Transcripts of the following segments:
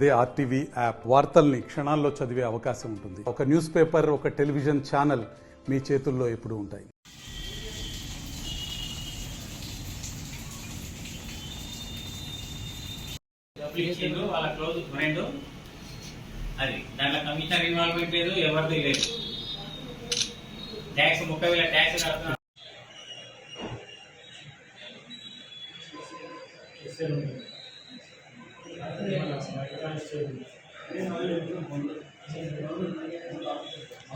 అదే RTV app వార్తల్ని క్షణాల్లో చదివే అవకాశం ఉంటుంది. ఒక న్యూస్ పేపర్, ఒక టెలివిజన్ ఛానల్ మీ చేతుల్లో ఎప్పుడూ ఉంటాయి. వాళ్ళ క్లోజ్ ఫ్రెండ్ అది దాంట్లో కమిషనర్ ఇన్వాల్వ్మెంట్ లేదు, ఎవరిది లేదు. ట్యాక్స్ 30,000 ట్యాక్స్ కడుతున్నారు.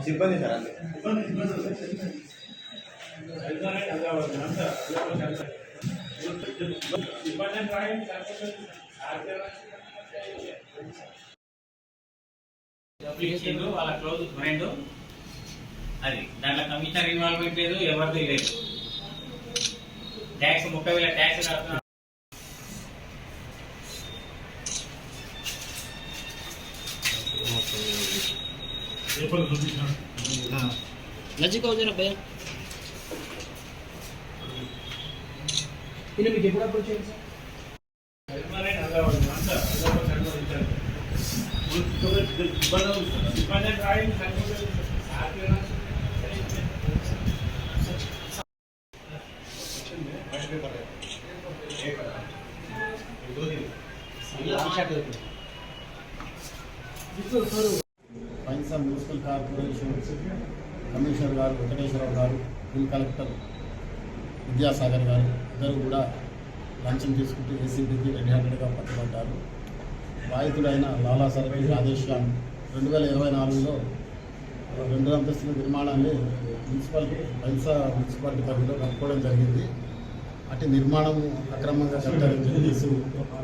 సిబ్బంది సార్ వాళ్ళ క్లోజ్ ఫ్రెండ్ అది దాంట్లో కమిషనర్ ఇన్వాల్వ్మెంట్ లేదు, ఎవరిది లేదు. ట్యాక్స్ 30,000 ట్యాక్స్ కడుతున్నారు. नजीक हो जाना भैया इन्हें మీకు ఎప్పుడు అప్రోచ్ చేయాలి సార్ పైసా మున్సిపల్ కార్పొరేషన్ కమిషనర్ గారు వెంకటేశ్వరరావు గారు, బిల్ కలెక్టర్ విద్యాసాగర్ గారు ఇద్దరు కూడా లంచం తీసుకుంటూ ఏసీబీకి రెడ్ హ్యాండెడ్గా పట్టుబడ్డారు. బాధితుడైన లాలా సరఫీ రాధేశ్యామ్ 2024లో 2 అంతస్తుల నిర్మాణాన్ని మున్సిపాలిటీ పరిధిలో కట్టుకోవడం జరిగింది. అటు నిర్మాణం అక్రమంగా కట్టారని చెప్పేసి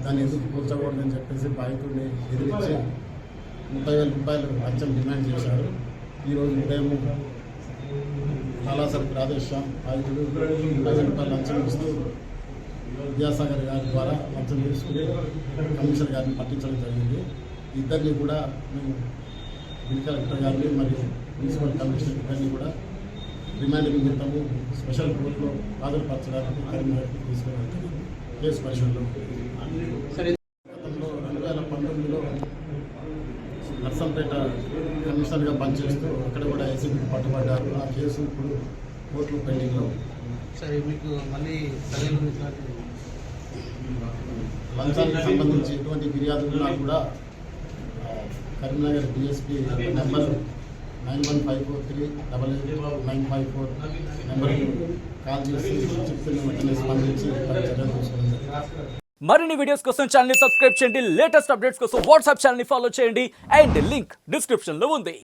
దాన్ని ఎందుకు కూర్చోకూడదని చెప్పేసి బాధితుడిని ఎదిరించి 30,000 రూపాయలు లంచం డిమాండ్ చేశారు. ఈరోజు ఉదయం లాలా సరఫీ రాధేశ్యామ్ బాధితుడు 30,000 రూపాయలు లంచం ఇస్తూ విద్యాసాగర్ గారి ద్వారా లంచం తీసుకుని కమిషనర్ గారిని పట్టించడం జరిగింది. ఇద్దరిని కూడా మేము బిల్ కలెక్టర్ గారిని మరియు మున్సిపల్ కమిషనర్ ఇద్దరిని కూడా రిమాండ్ నిమిత్తము స్పెషల్ కోర్టులో హాజరుపరచడానికి కరీంనగర్కి తీసుకుని కేసు పరిశీలనలో గతంలో 2019లో నర్సంపేట కమిషనర్గా పనిచేస్తూ అక్కడ కూడా ఏసీబీకి పట్టుబడ్డారు. ఆ కేసు ఇప్పుడు కోర్టులో పెండింగ్లో. సరే మీకు మళ్ళీ లంచానికి సంబంధించి ఎటువంటి ఫిర్యాదులు ఉన్నా కూడా కరీంనగర్ డిఎస్పీ నెంబర్ 9154388954 నెంబర్కి కాల్ చేసి చెప్తున్న వెంటనే స్పందించి చర్యలు తీసుకుంటారు. మరిన్ని వీడియోస్ కోసం ఛానల్ ని సబ్స్క్రైబ్ చేయండి. లేటెస్ట్ అప్డేట్స్ కోసం వాట్సాప్ ఛానల్ ని ఫాలో చేయండి. అండ్ లింక్ డిస్క్రిప్షన్ లో ఉంది.